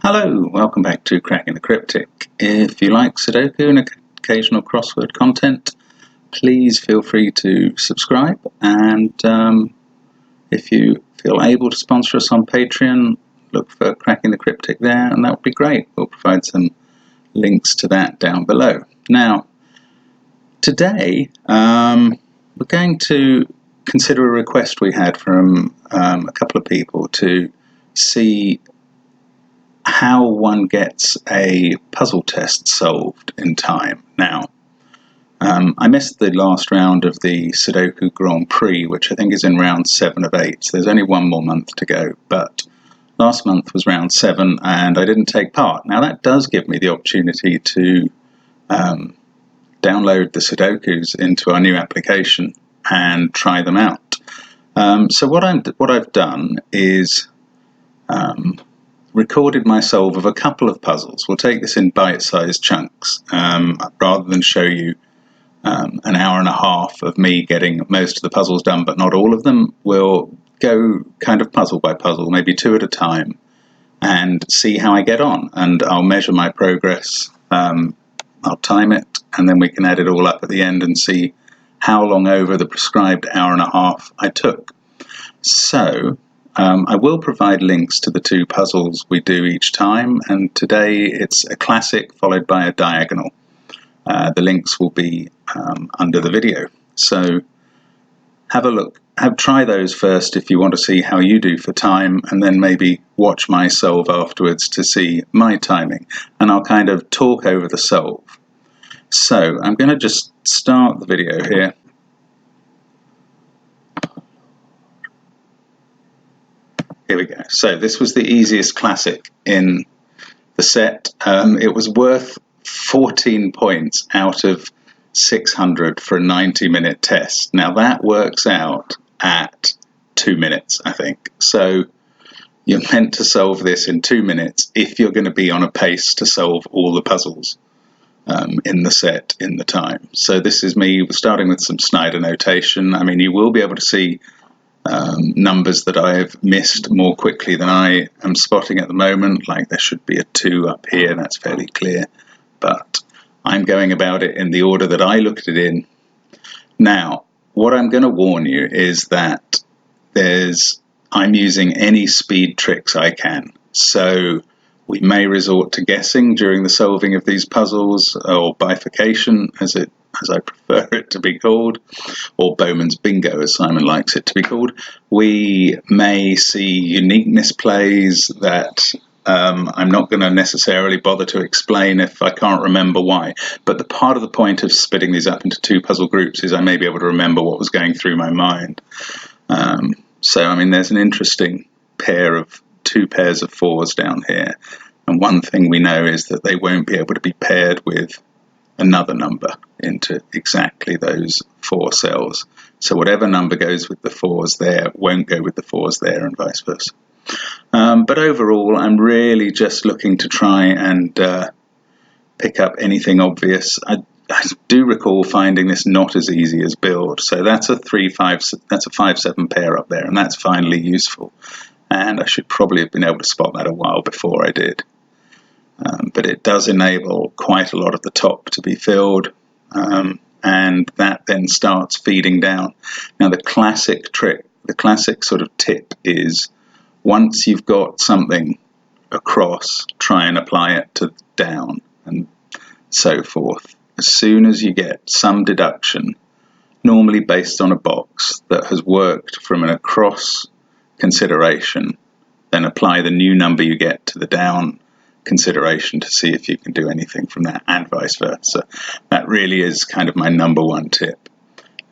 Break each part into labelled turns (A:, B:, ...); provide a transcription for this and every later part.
A: Hello, welcome back to Cracking the Cryptic. If you like Sudoku and occasional crossword content, please feel free to subscribe, and if you feel able to sponsor us on Patreon, look for Cracking the Cryptic there, and that would be great. We'll provide some links to that down below. Now, today we're going to consider a request we had from a couple of people to see how one gets a puzzle test solved in time. Now, I missed the last round of the Sudoku Grand Prix, which I think is in round 7 of 8. So there's only one more month to go, but last month was round 7 and I didn't take part. Now that does give me the opportunity to download the Sudokus into our new application and try them out. So what I've done is recorded my solve of a couple of puzzles. We'll take this in bite-sized chunks rather than show you an hour and a half of me getting most of the puzzles done, but not all of them. We'll go kind of puzzle by puzzle, maybe 2 at a time, and see how I get on. And I'll measure my progress, I'll time it, and then we can add it all up at the end and see how long over the prescribed hour and a half I took. So I will provide links to the 2 puzzles we do each time, and today it's a classic followed by a diagonal. The links will be under the video. So have a look, try those first if you want to see how you do for time, and then maybe watch my solve afterwards to see my timing, and I'll kind of talk over the solve. So I'm going to just start the video here. Here we go. So this was the easiest classic in the set. It was worth 14 points out of 600 for a 90-minute test. Now that works out at 2 minutes, I think. So you're meant to solve this in 2 minutes if you're going to be on a pace to solve all the puzzles in the set in the time. So this is me starting with some Snyder notation. I mean, you will be able to see numbers that I've missed more quickly than I am spotting at the moment, like there should be a 2 up here, that's fairly clear, but I'm going about it in the order that I looked at it in. Now, what I'm going to warn you is that I'm using any speed tricks I can, so we may resort to guessing during the solving of these puzzles, or bifurcation as I prefer it to be called, or Bowman's Bingo as Simon likes it to be called. We may see unique misplays that I'm not going to necessarily bother to explain if I can't remember why. But the part of the point of splitting these up into 2 puzzle groups is I may be able to remember what was going through my mind. So, I mean, there's an interesting 2 pairs of 4s down here. And one thing we know is that they won't be able to be paired with another number into exactly those 4 cells. So whatever number goes with the 4s there won't go with the 4s there, and vice versa. But overall, I'm really just looking to try and pick up anything obvious. I do recall finding this not as easy as build. So that's a 5-7 pair up there, and that's finally useful. And I should probably have been able to spot that a while before I did. But it does enable quite a lot of the top to be filled, and that then starts feeding down. Now the classic trick, the classic sort of tip is, once you've got something across, try and apply it to down and so forth. As soon as you get some deduction, normally based on a box that has worked from an across consideration, then apply the new number you get to the down consideration to see if you can do anything from that, and vice versa. That really is kind of my number 1 tip.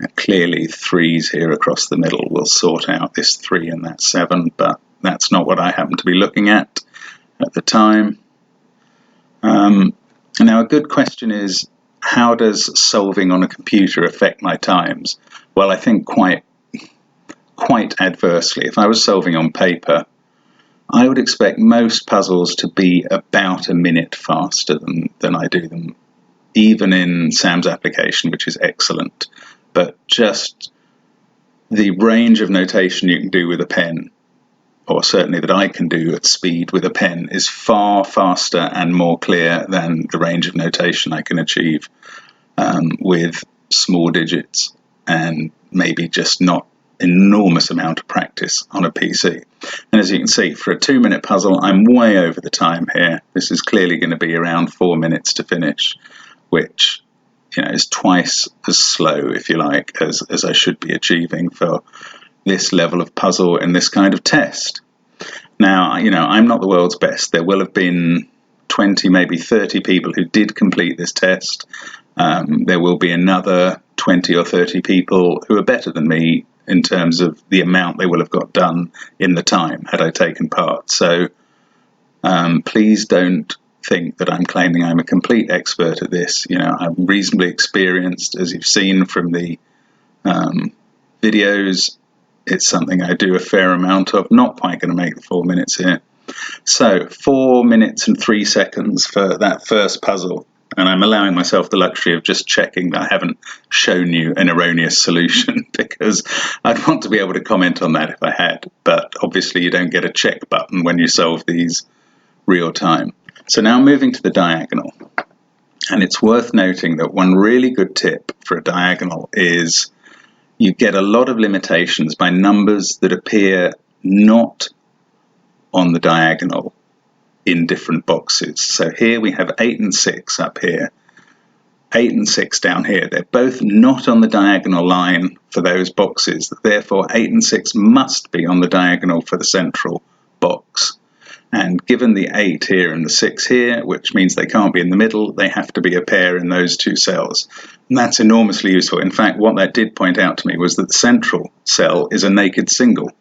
A: Now, clearly 3s here across the middle will sort out this 3 and that 7, but that's not what I happen to be looking at the time. Now a good question is, how does solving on a computer affect my times? Well, I think quite adversely. If I was solving on paper, I would expect most puzzles to be about a minute faster than I do them, even in Sam's application, which is excellent. But just the range of notation you can do with a pen or certainly that I can do at speed with a pen, is far faster and more clear than the range of notation I can achieve with small digits and maybe just not enormous amount of practice on a PC. And as you can see, for a 2-minute puzzle, I'm way over the time here. This is clearly going to be around 4 minutes to finish, which, you know, is twice as slow, if you like, as I should be achieving for this level of puzzle in this kind of test. Now, you know, I'm not the world's best. There will have been 20, maybe 30 people who did complete this test. There will be another 20 or 30 people who are better than me in terms of the amount they will have got done in the time had I taken part. So please don't think that I'm claiming I'm a complete expert at this. You know, I'm reasonably experienced, as you've seen from the videos. It's something I do a fair amount of. Not quite going to make the 4 minutes here. So 4 minutes and 3 seconds for that first puzzle. And I'm allowing myself the luxury of just checking that I haven't shown you an erroneous solution, because I'd want to be able to comment on that if I had. But obviously you don't get a check button when you solve these real time. So now moving to the diagonal. And it's worth noting that one really good tip for a diagonal is you get a lot of limitations by numbers that appear not on the diagonal in different boxes. So here we have 8 and 6 up here, 8 and 6 down here. They're both not on the diagonal line for those boxes. Therefore, 8 and 6 must be on the diagonal for the central box. And given the 8 here and the 6 here, which means they can't be in the middle, they have to be a pair in those two cells. And that's enormously useful. In fact, what that did point out to me was that the central cell is a naked single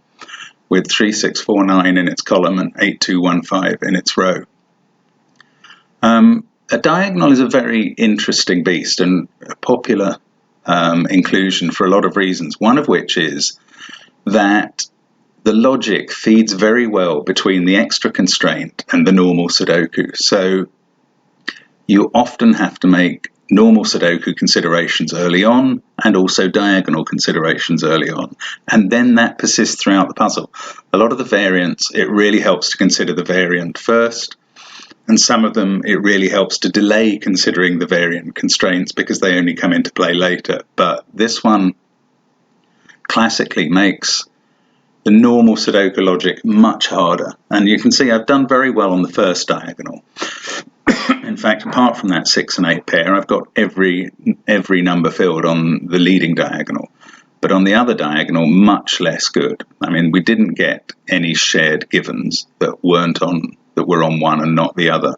A: with 3649 in its column and 8215 in its row. A diagonal is a very interesting beast and a popular inclusion for a lot of reasons, one of which is that the logic feeds very well between the extra constraint and the normal Sudoku. So you often have to make normal Sudoku considerations early on and also diagonal considerations early on. And then that persists throughout the puzzle. A lot of the variants, it really helps to consider the variant first. And some of them, it really helps to delay considering the variant constraints because they only come into play later. But this one classically makes the normal Sudoku logic much harder. And you can see I've done very well on the first diagonal. In fact, apart from that 6 and 8 pair, I've got every number filled on the leading diagonal. But on the other diagonal, much less good. I mean, we didn't get any shared givens that were on one and not the other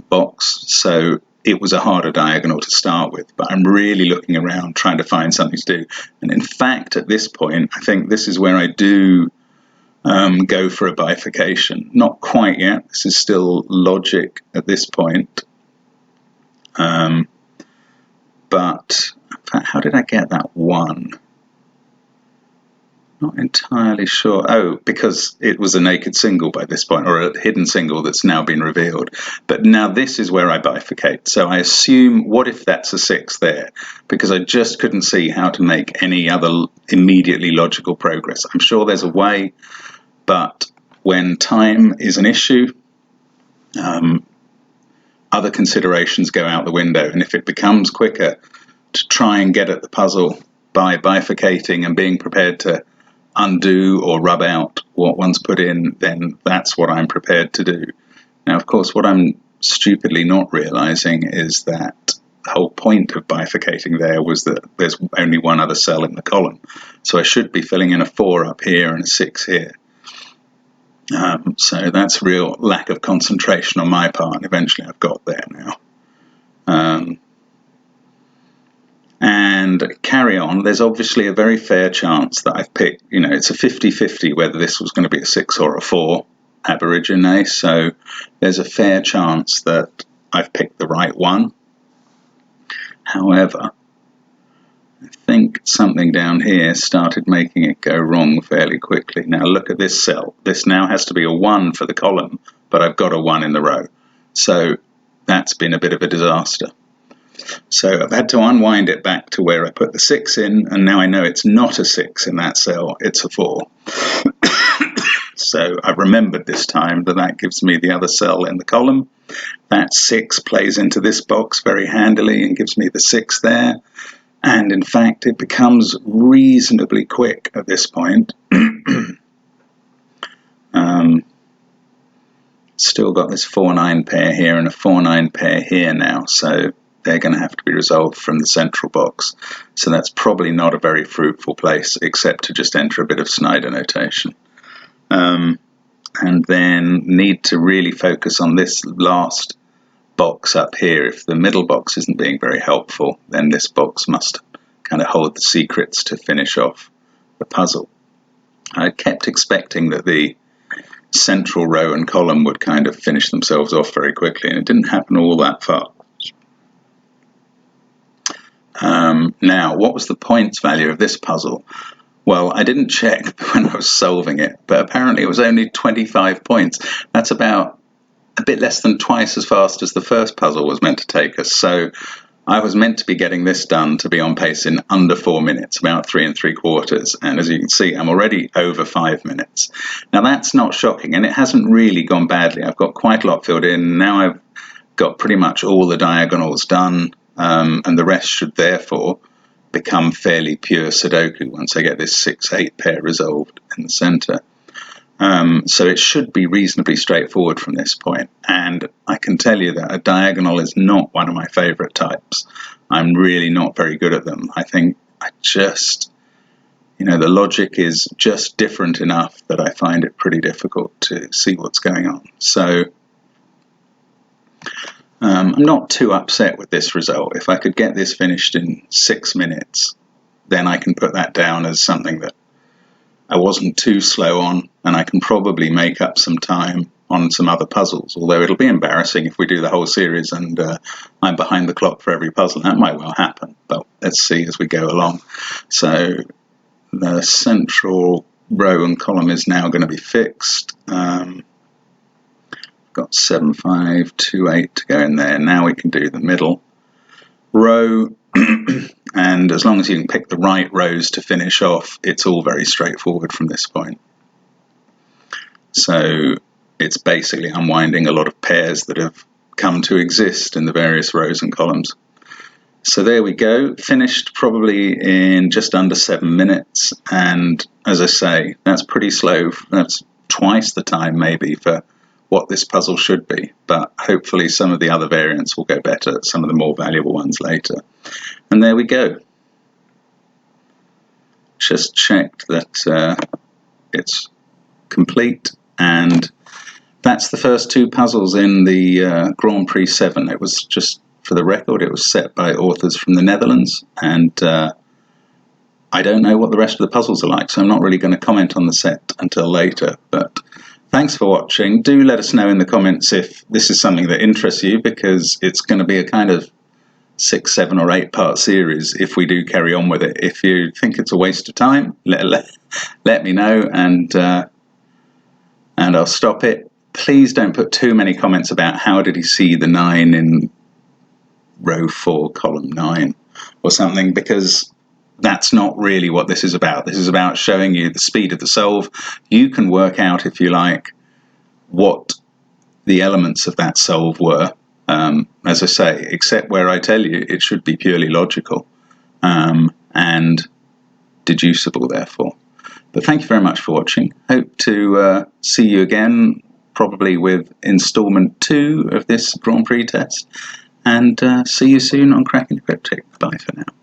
A: box. So it was a harder diagonal to start with, but I'm really looking around trying to find something to do. And in fact, at this point, I think this is where I do go for a bifurcation. Not quite yet. This is still logic at this point. But in fact, how did I get that 1? Not entirely sure. Oh, because it was a naked single by this point, or a hidden single that's now been revealed. But now this is where I bifurcate. So I assume, what if that's a 6 there? Because I just couldn't see how to make any other immediately logical progress. I'm sure there's a way, but when time is an issue, other considerations go out the window. And if it becomes quicker to try and get at the puzzle by bifurcating and being prepared to undo or rub out what one's put in, then that's what I'm prepared to do. Now, of course, what I'm stupidly not realizing is that the whole point of bifurcating there was that there's only one other cell in the column. So I should be filling in a 4 up here and a 6 here. So that's real lack of concentration on my part, and eventually I've got there now. And carry on, there's obviously a very fair chance that I've picked, you know, it's a 50-50 whether this was going to be a 6 or a 4 ab origine, so there's a fair chance that I've picked the right one. However, I think something down here started making it go wrong fairly quickly. Now look at this cell. This now has to be a 1 for the column, but I've got a 1 in the row. So that's been a bit of a disaster. So I've had to unwind it back to where I put the 6 in, and now I know it's not a 6 in that cell, it's a 4. So I remembered this time that gives me the other cell in the column. That 6 plays into this box very handily and gives me the 6 there. And in fact, it becomes reasonably quick at this point. Still got this 4-9 pair here and a 4-9 pair here now, so they're going to have to be resolved from the central box. So that's probably not a very fruitful place, except to just enter a bit of Snyder notation. And then need to really focus on this last box up here. If the middle box isn't being very helpful, then this box must kind of hold the secrets to finish off the puzzle. I kept expecting that the central row and column would kind of finish themselves off very quickly, and it didn't happen all that fast. Now, what was the points value of this puzzle? Well, I didn't check when I was solving it, but apparently it was only 25 points. That's about a bit less than twice as fast as the first puzzle was meant to take us. So I was meant to be getting this done to be on pace in under 4 minutes, about 3 3/4. And as you can see, I'm already over 5 minutes. Now that's not shocking, and it hasn't really gone badly. I've got quite a lot filled in. Now I've got pretty much all the diagonals done, and the rest should therefore become fairly pure Sudoku once I get this 6-8 pair resolved in the center. So it should be reasonably straightforward from this point. And I can tell you that a diagonal is not one of my favorite types. I'm really not very good at them. I think the logic is just different enough that I find it pretty difficult to see what's going on. So I'm not too upset with this result. If I could get this finished in 6 minutes, then I can put that down as something that I wasn't too slow on, and I can probably make up some time on some other puzzles, although it'll be embarrassing if we do the whole series and I'm behind the clock for every puzzle. That might well happen, but let's see as we go along. So the central row and column is now going to be fixed. Got 7, 5, 2, 8 to go in there. Now we can do the middle row. And as long as you can pick the right rows to finish off, it's all very straightforward from this point. So it's basically unwinding a lot of pairs that have come to exist in the various rows and columns. So there we go, finished probably in just under 7 minutes. And as I say, that's pretty slow. That's twice the time maybe for what this puzzle should be, but hopefully some of the other variants will go better, some of the more valuable ones later. And there we go. Just checked that it's complete, and that's the first 2 puzzles in the Grand Prix 7. It was, just for the record, it was set by authors from the Netherlands, and I don't know what the rest of the puzzles are like, so I'm not really going to comment on the set until later, but thanks for watching. Do let us know in the comments if this is something that interests you, because it's going to be a kind of 6, 7 or 8 part series if we do carry on with it. If you think it's a waste of time, let me know, and I'll stop it. Please don't put too many comments about how did he see the 9 in row 4, column 9 or something, because that's not really what this is about. This is about showing you the speed of the solve. You can work out, if you like, what the elements of that solve were. As I say, except where I tell you it should be purely logical and deducible, therefore. But thank you very much for watching. Hope to see you again, probably with installment 2 of this Grand Prix test. And see you soon on Cracking the Cryptic. Bye for now.